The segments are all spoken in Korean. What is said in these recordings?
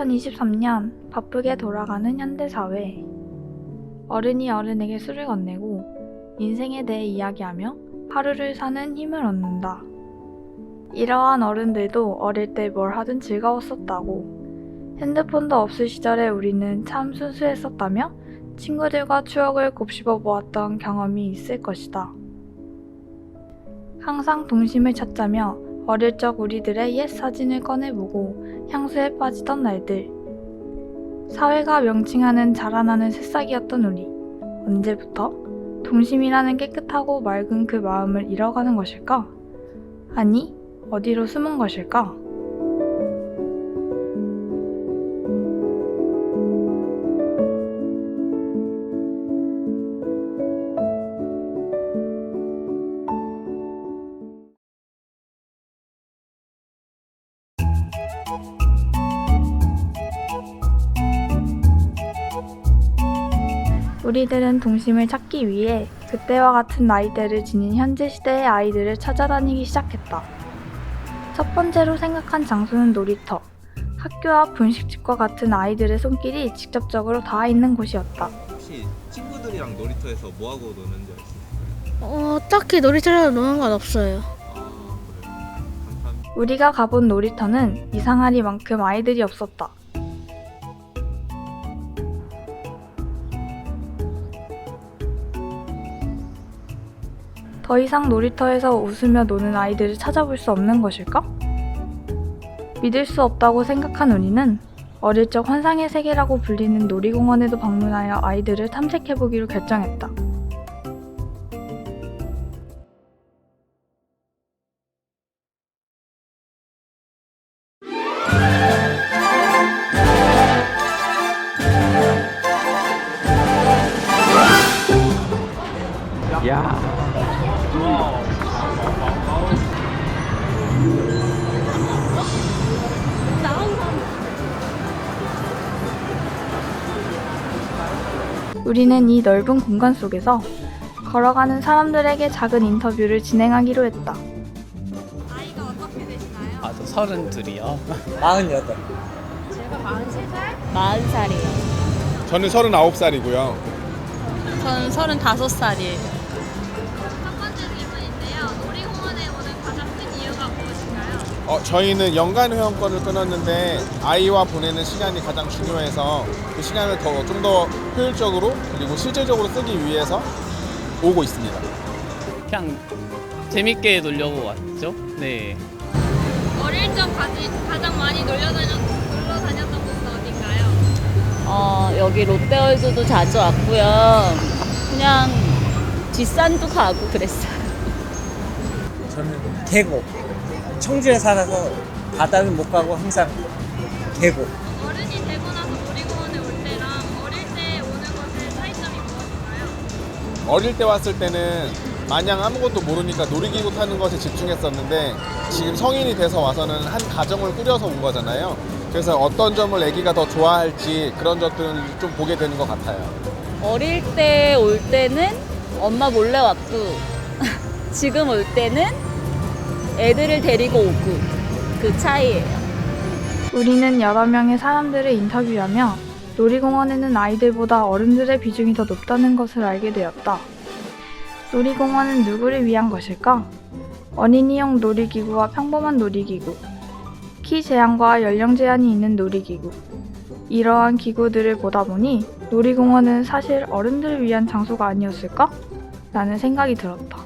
2023년 바쁘게 돌아가는 현대사회. 어른이 어른에게 술을 건네고 인생에 대해 이야기하며 하루를 사는 힘을 얻는다. 이러한 어른들도 어릴 때 뭘 하든 즐거웠었다고. 핸드폰도 없을 시절에 우리는 참 순수했었다며 친구들과 추억을 곱씹어 보았던 경험이 있을 것이다. 항상 동심을 찾자며 어릴 적 우리들의 옛 사진을 꺼내보고 향수에 빠지던 날들. 사회가 명칭하는 자라나는 새싹이었던 우리. 언제부터 동심이라는 깨끗하고 맑은 그 마음을 잃어가는 것일까? 아니, 어디로 숨은 것일까? 우리들은 동심을 찾기 위해 그때와 같은 나이대를 지닌 현재 시대의 아이들을 찾아다니기 시작했다. 첫 번째로 생각한 장소는 놀이터. 학교 앞 분식집과 같은 아이들의 손길이 직접적으로 닿아 있는 곳이었다. 혹시 친구들이랑 놀이터에서 뭐하고 노는지 알 수 있어요? 딱히 놀이터에서 노는 건 없어요. 그래요? 감사합니다. 우리가 가본 놀이터는 이상하리만큼 아이들이 없었다. 더 이상 놀이터에서 웃으며 노는 아이들을 찾아볼 수 없는 것일까? 믿을 수 없다고 생각한 우리는 어릴 적 환상의 세계라고 불리는 놀이공원에도 방문하여 아이들을 탐색해보기로 결정했다. 야. 우리는 이 넓은 공간 속에서 걸어가는 사람들에게 작은 인터뷰를 진행하기로 했다. 나이가 어떻게 되시나요? 저 32이요. 48. 제가 43살? 40살이요. 저는 39살이고요. 저는 35살이에요. 첫 번째 질문인데요. 놀이공원에 오는 가장 큰 이유가 무엇인가요? 저희는 연간 회원권을 끊었는데 아이와 보내는 시간이 가장 중요해서 그 시간을 좀 더 효율적으로 그리고 실질적으로 쓰기 위해서 오고 있습니다. 그냥 재밌게 놀려고 왔죠. 네. 어릴 적 가장 많이 놀러 다녔던 곳은 어딘가요? 여기 롯데월드도 자주 왔고요. 그냥 뒷산도 가고 그랬어요. 저는 계곡. 청주에 살아서 바다는 못 가고 항상 계곡. 어른이 되고 나서 놀이공원에 올 때랑 어릴 때 오는 것의 차이점이 무엇인가요? 어릴 때 왔을 때는 마냥 아무것도 모르니까 놀이기구 타는 것에 집중했었는데 지금 성인이 돼서 와서는 한 가정을 꾸려서 온 거잖아요. 그래서 어떤 점을 아기가 더 좋아할지 그런 것들은 좀 보게 되는 것 같아요. 어릴 때 올 때는 엄마 몰래 왔고 지금 올 때는 애들을 데리고 오고 그 차이예요. 우리는 여러 명의 사람들을 인터뷰하며 놀이공원에는 아이들보다 어른들의 비중이 더 높다는 것을 알게 되었다. 놀이공원은 누구를 위한 것일까? 어린이용 놀이기구와 평범한 놀이기구, 키 제한과 연령 제한이 있는 놀이기구. 이러한 기구들을 보다 보니 놀이공원은 사실 어른들을 위한 장소가 아니었을까? 라는 생각이 들었다.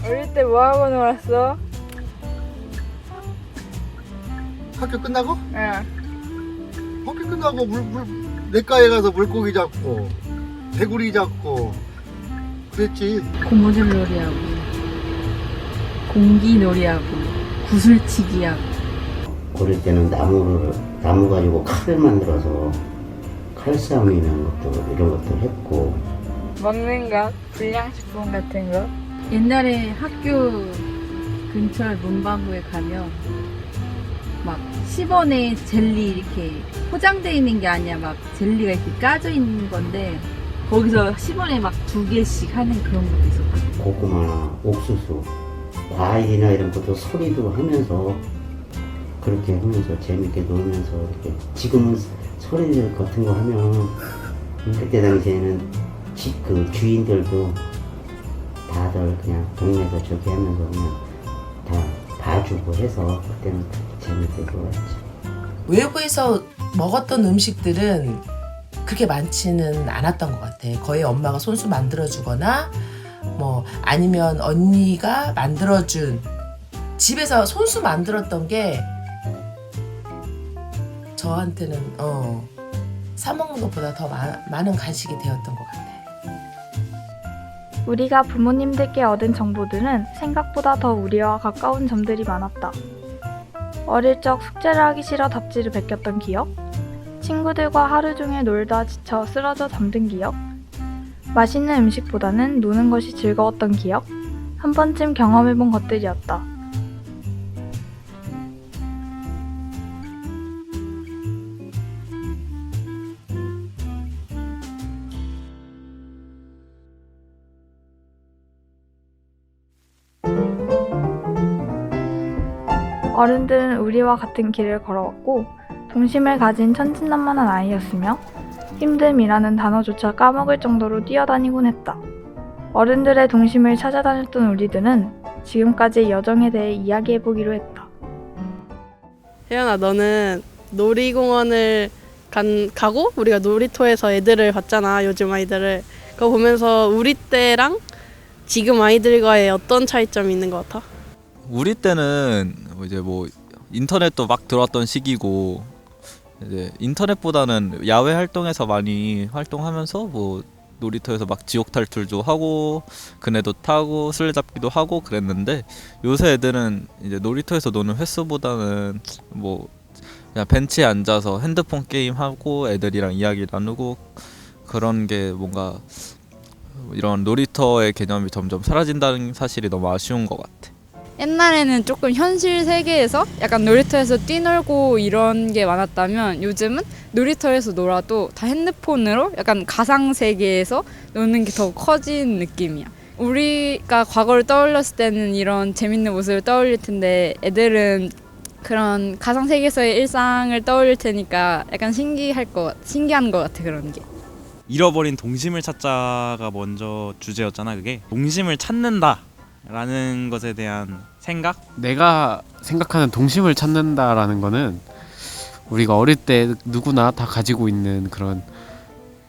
어릴 때 뭐하고 놀았어? 학교 끝나고? 응. 학교 끝나고 냇가에 가서 물고기 잡고 개구리 잡고 그랬지. 고무줄 놀이하고 공기 놀이하고 구슬치기하고. 어릴 때는 나무 가지고 칼을 만들어서 칼싸움이나 것도 이런 것도 했고. 먹는 거? 불량식품 같은 거? 옛날에 학교 근처 문방구에 가면 막 10원에 젤리 이렇게 포장되어 있는 게 아니야. 막 젤리가 이렇게 까져 있는 건데 거기서 10원에 막 2개씩 하는 그런 것도 있었거든. 고구마나 옥수수, 과일이나 이런 것도 소리도 하면서 그렇게 하면서 재밌게 놀면서 이렇게 지금은 소리들 같은 거 하면 그때 당시에는 그 주인들도 다들 그냥 동네에서 저기 하면서 그냥 다 봐주고 해서 그때는 재밌게 놀았죠. 외부에서 먹었던 음식들은 그렇게 많지는 않았던 것 같아. 거의 엄마가 손수 만들어주거나 뭐 아니면 언니가 만들어준 집에서 손수 만들었던 게 저한테는 사 먹는 것보다 더 많은 간식이 되었던 것 같아. 우리가 부모님들께 얻은 정보들은 생각보다 더 우리와 가까운 점들이 많았다. 어릴 적 숙제를 하기 싫어 답지를 베꼈던 기억, 친구들과 하루 종일 놀다 지쳐 쓰러져 잠든 기억, 맛있는 음식보다는 노는 것이 즐거웠던 기억, 한 번쯤 경험해본 것들이었다. 어른들은 우리와 같은 길을 걸어왔고 동심을 가진 천진난만한 아이였으며 힘듦이라는 단어조차 까먹을 정도로 뛰어다니곤 했다. 어른들의 동심을 찾아다녔던 우리들은 지금까지의 여정에 대해 이야기해보기로 했다. 혜연아, 너는 놀이공원을 가고 우리가 놀이터에서 애들을 봤잖아, 요즘 아이들을. 그거 보면서 우리 때랑 지금 아이들과의 어떤 차이점이 있는 것 같아? 우리 때는 이제 뭐 인터넷도 막 들어왔던 시기고 이제 인터넷보다는 야외 활동에서 많이 활동하면서 뭐 놀이터에서 막 지옥 탈출도 하고 그네도 타고 술래잡기도 하고 그랬는데 요새 애들은 이제 놀이터에서 노는 횟수보다는 뭐 그냥 벤치에 앉아서 핸드폰 게임 하고 애들이랑 이야기 나누고 그런 게 뭔가 이런 놀이터의 개념이 점점 사라진다는 사실이 너무 아쉬운 것 같아. 옛날에는 조금 현실 세계에서 약간 놀이터에서 뛰놀고 이런 게 많았다면 요즘은 놀이터에서 놀아도 다 핸드폰으로 약간 가상 세계에서 노는 게 더 커진 느낌이야. 우리가 과거를 떠올렸을 때는 이런 재밌는 모습을 떠올릴 텐데 애들은 그런 가상 세계에서의 일상을 떠올릴 테니까 약간 신기한 것 같아, 그런 게. 잃어버린 동심을 찾자가 먼저 주제였잖아. 그게 동심을 찾는다 라는 것에 대한 생각? 내가 생각하는 동심을 찾는다라는 거는 우리가 어릴 때 누구나 다 가지고 있는 그런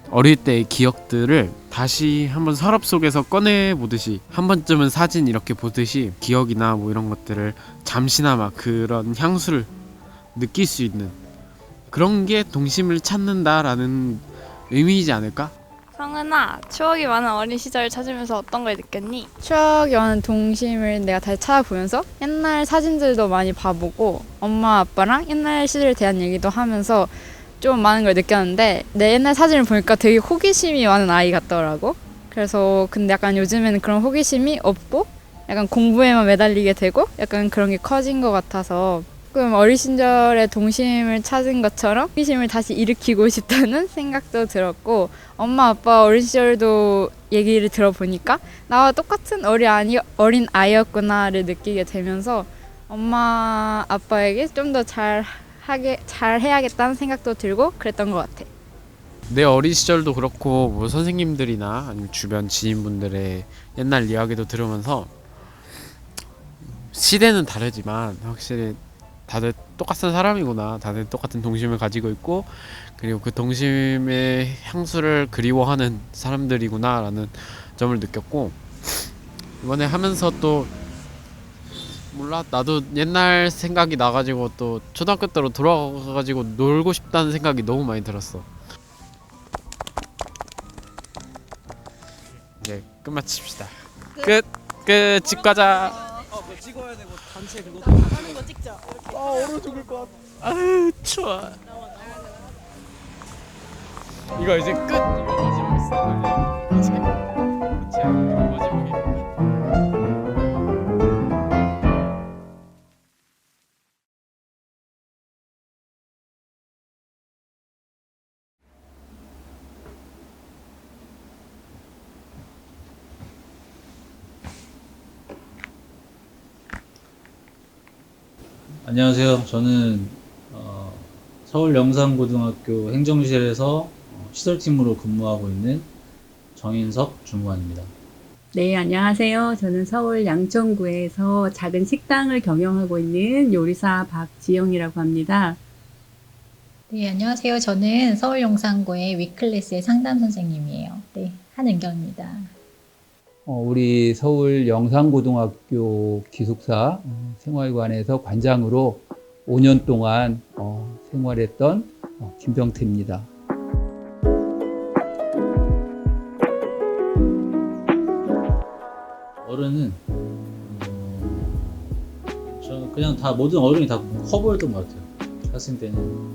어릴 때의 기억들을 다시 한번 서랍 속에서 꺼내보듯이 한 번쯤은 사진 이렇게 보듯이 기억이나 뭐 이런 것들을 잠시나마 그런 향수를 느낄 수 있는 그런 게 동심을 찾는다라는 의미이지 않을까? 성은아, 추억이 많은 어린 시절을 찾으면서 어떤 걸 느꼈니? 추억이 많은 동심을 내가 다시 찾아보면서 옛날 사진들도 많이 봐보고 엄마 아빠랑 옛날 시절에 대한 얘기도 하면서 좀 많은 걸 느꼈는데 내 옛날 사진을 보니까 되게 호기심이 많은 아이 같더라고. 그래서 근데 약간 요즘에는 그런 호기심이 없고 약간 공부에만 매달리게 되고 약간 그런 게 커진 것 같아서 조금 어린 시절의 동심을 찾은 것처럼 호기심을 다시 일으키고 싶다는 생각도 들었고 엄마 아빠 어린 시절도 얘기를 들어보니까 나와 똑같은 어린 아이였구나를 느끼게 되면서 엄마 아빠에게 좀 더 잘 해야겠다는 생각도 들고 그랬던 것 같아. 내 어린 시절도 그렇고 뭐 선생님들이나 아니면 주변 지인분들의 옛날 이야기도 들으면서 시대는 다르지만 확실히 다들 똑같은 사람이구나, 다들 똑같은 동심을 가지고 있고 그리고 그 동심의 향수를 그리워하는 사람들이구나 라는 점을 느꼈고 이번에 하면서 또 몰라, 나도 옛날 생각이 나가지고 또 초등학교 때로 돌아가가지고 놀고 싶다는 생각이 너무 많이 들었어. 이제 끝마칩시다. 끝. 집 가자. 그거 찍어야 되고 단체 그거 하는 거 찍자. 얼어 죽을 것 같아. 아유 추워. 이거 이제 끝. 이거 마지막 있어. 그치? 그치? 이거 마지막에. 안녕하세요. 저는 서울 영산고등학교 행정실에서 시설팀으로 근무하고 있는 정인석 주무관입니다. 네, 안녕하세요. 저는 서울 양천구에서 작은 식당을 경영하고 있는 요리사 박지영이라고 합니다. 네, 안녕하세요. 저는 서울 용산고의 위클래스의 상담 선생님이에요. 네, 한은경입니다. 우리 서울 영산고등학교 기숙사 생활관에서 관장으로 5년 동안 생활했던 김병태입니다. 어른은 저 그냥 다 모든 어른이 다 커 보였던 것 같아요. 학생 때는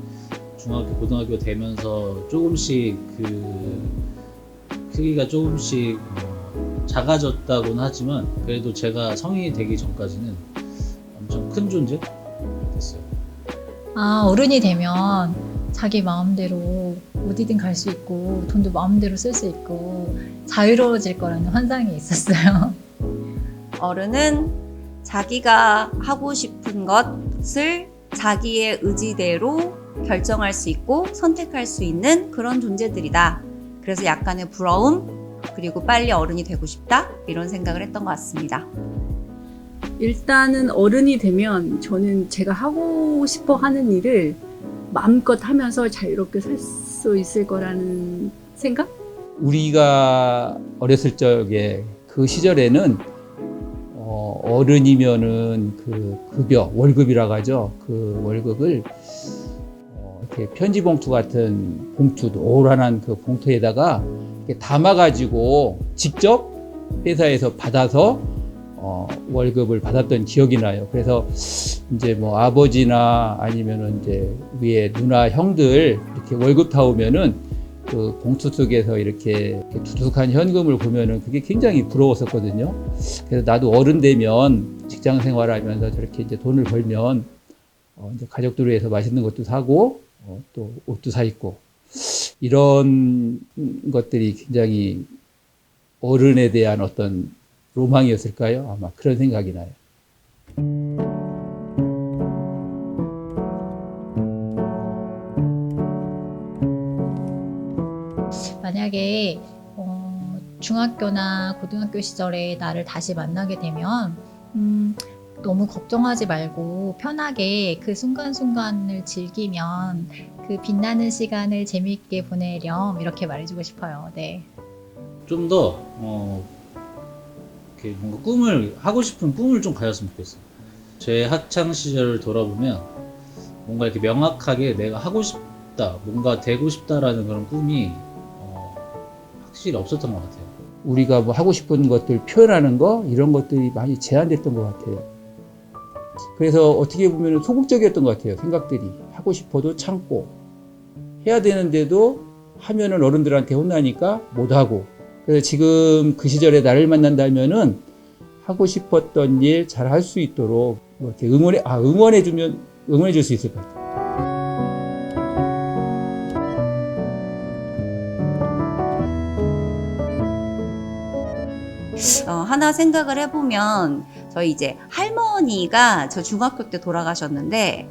중학교, 고등학교 되면서 조금씩 그 크기가 조금씩 작아졌다고는 하지만 그래도 제가 성인이 되기 전까지는 엄청 큰 존재 됐어요. 아, 어른이 되면 자기 마음대로 어디든 갈 수 있고 돈도 마음대로 쓸 수 있고 자유로워질 거라는 환상이 있었어요. 어른은 자기가 하고 싶은 것을 자기의 의지대로 결정할 수 있고 선택할 수 있는 그런 존재들이다. 그래서 약간의 부러움, 그리고 빨리 어른이 되고 싶다, 이런 생각을 했던 것 같습니다. 일단은 어른이 되면 저는 제가 하고 싶어 하는 일을 마음껏 하면서 자유롭게 살 수 있을 거라는 생각? 우리가 어렸을 적에 그 시절에는 어른이면은 그 급여, 월급이라고 하죠. 그 월급을 이렇게 편지 봉투 같은 봉투, 오란한 그 봉투에다가 이렇게 담아가지고 직접 회사에서 받아서 월급을 받았던 기억이 나요. 그래서 이제 뭐 아버지나 아니면은 이제 위에 누나, 형들 이렇게 월급 타오면은 그 봉투 속에서 이렇게 두둑한 현금을 보면은 그게 굉장히 부러웠었거든요. 그래서 나도 어른 되면 직장 생활하면서 저렇게 이제 돈을 벌면 이제 가족들 위해서 맛있는 것도 사고 또 옷도 사 입고 이런 것들이 굉장히 어른에 대한 어떤 로망이었을까요? 아마 그런 생각이 나요. 만약에 중학교나 고등학교 시절에 나를 다시 만나게 되면 너무 걱정하지 말고 편하게 그 순간순간을 즐기면 그 빛나는 시간을 재미있게 보내렴, 이렇게 말해주고 싶어요. 네. 좀 더 이렇게 뭔가 하고 싶은 꿈을 좀 가졌으면 좋겠어요. 제 학창 시절을 돌아보면 뭔가 이렇게 명확하게 내가 하고 싶다, 뭔가 되고 싶다라는 그런 꿈이 확실히 없었던 것 같아요. 우리가 뭐 하고 싶은 것들 표현하는 거, 이런 것들이 많이 제한됐던 것 같아요. 그래서 어떻게 보면 소극적이었던 것 같아요. 생각들이 하고 싶어도 참고, 해야 되는데도 하면은 어른들한테 혼나니까 못하고. 그래서 지금 그 시절에 나를 만난다면은 하고 싶었던 일 잘 할 수 있도록 뭐 이렇게 응원해 줄 수 있을 것 같아요. 하나 생각을 해보면 저희 이제 할머니가 저 중학교 때 돌아가셨는데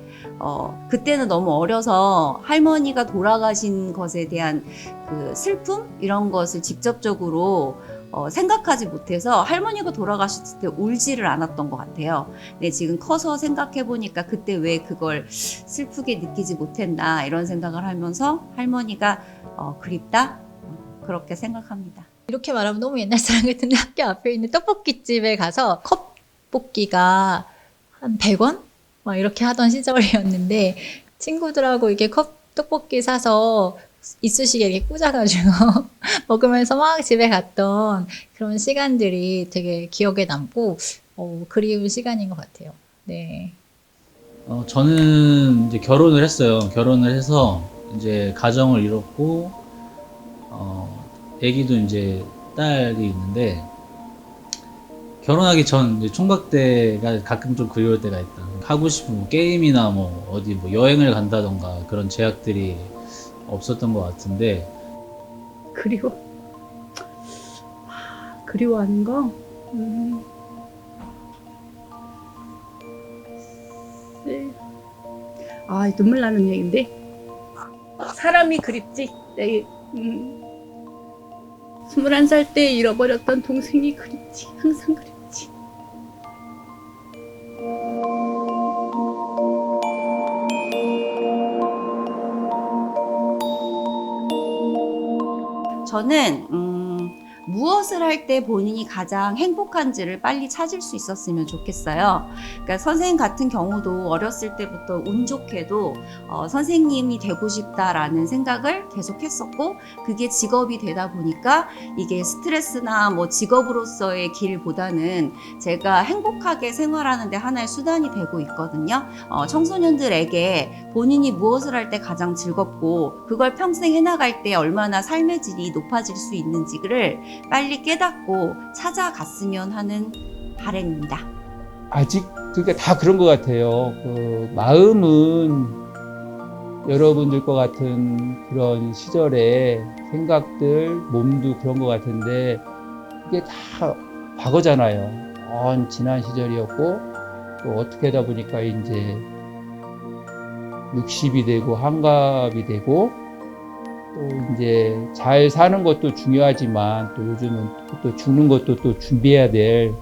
그때는 너무 어려서 할머니가 돌아가신 것에 대한 그 슬픔 이런 것을 직접적으로 생각하지 못해서 할머니가 돌아가셨을 때 울지를 않았던 것 같아요. 근데 지금 커서 생각해보니까 그때 왜 그걸 슬프게 느끼지 못했나, 이런 생각을 하면서 할머니가 그립다, 그렇게 생각합니다. 이렇게 말하면 너무 옛날 사람 같은데 학교 앞에 있는 떡볶이집에 가서 컵볶이가 한 100원? 막 이렇게 하던 시절이었는데 친구들하고 이렇게 떡볶이 사서 이쑤시개 이렇게 꽂아가지고 먹으면서 막 집에 갔던 그런 시간들이 되게 기억에 남고 그리운 시간인 것 같아요. 네. 저는 이제 결혼을 했어요. 결혼을 해서 이제 가정을 이뤘고 애기도 이제 딸이 있는데 결혼하기 전 이제 총각 때가 가끔 좀 그리울 때가 있다. 하고 싶은 뭐 게임이나 뭐 어디 뭐 여행을 간다던가 그런 제약들이 없었던 것 같은데. 그리워하는 거? 아, 눈물 나는 얘기인데 사람이 그립지. 21살 때 잃어버렸던 동생이 그립지. 항상 그립지. 저는 무엇을 할 때 본인이 가장 행복한지를 빨리 찾을 수 있었으면 좋겠어요. 그러니까 선생님 같은 경우도 어렸을 때부터 운 좋게도 선생님이 되고 싶다라는 생각을 계속 했었고, 그게 직업이 되다 보니까 이게 스트레스나 뭐 직업으로서의 길보다는 제가 행복하게 생활하는 데 하나의 수단이 되고 있거든요. 청소년들에게 본인이 무엇을 할 때 가장 즐겁고 그걸 평생 해나갈 때 얼마나 삶의 질이 높아질 수 있는지를 빨리 깨닫고 찾아갔으면 하는 바람입니다. 아직 그러니까 다 그런 것 같아요. 그 마음은 여러분들과 같은 그런 시절의 생각들, 몸도 그런 것 같은데 이게 다 과거잖아요. 지난 시절이었고 또 어떻게 하다 보니까 이제 60이 되고 한갑이 되고 또 이제 잘 사는 것도 중요하지만 또 요즘은 또 죽는 것도 또 준비해야 될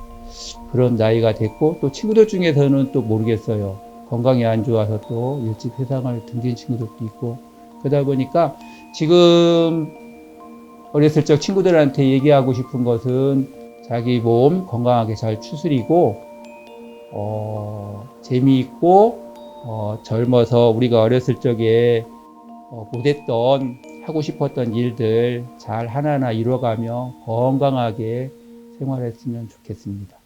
그런 나이가 됐고, 또 친구들 중에서는 또 모르겠어요. 건강이 안 좋아서 또 일찍 세상을 등진 친구들도 있고, 그러다 보니까 지금 어렸을 적 친구들한테 얘기하고 싶은 것은 자기 몸 건강하게 잘 추스리고 재미있고 젊어서 우리가 어렸을 적에 못했던 하고 싶었던 일들 잘 하나하나 이뤄가며 건강하게 생활했으면 좋겠습니다.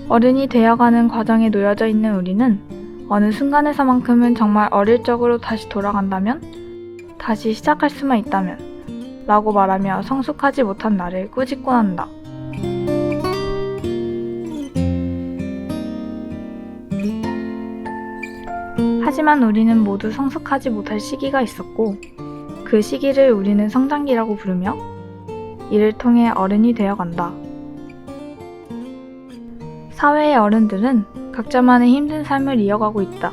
어른이 되어가는 과정에 놓여져 있는 우리는 어느 순간에서만큼은 정말 어릴 적으로 다시 돌아간다면, 다시 시작할 수만 있다면 라고 말하며 성숙하지 못한 나를 꾸짖곤 한다. 하지만 우리는 모두 성숙하지 못할 시기가 있었고, 그 시기를 우리는 성장기라고 부르며 이를 통해 어른이 되어간다. 사회의 어른들은 각자만의 힘든 삶을 이어가고 있다.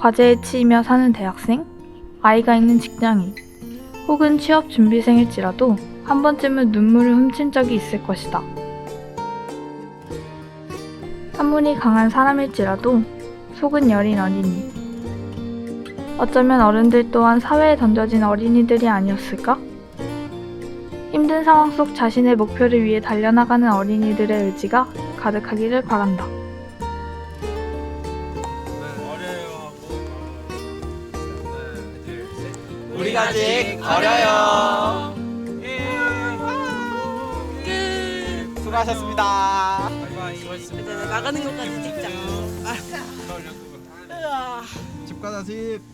과제에 치이며 사는 대학생, 아이가 있는 직장인, 혹은 취업 준비생일지라도 한 번쯤은 눈물을 훔친 적이 있을 것이다. 한문이 강한 사람일지라도 속은 여린 어린이. 어쩌면 어른들 또한 사회에 던져진 어린이들이 아니었을까? 힘든 상황 속 자신의 목표를 위해 달려나가는 어린이들의 의지가 가득하기를 바란다. 우리 아직 어려요. 수고하셨습니다. 이제 나가는 것까지 찍자. 집 가자 집.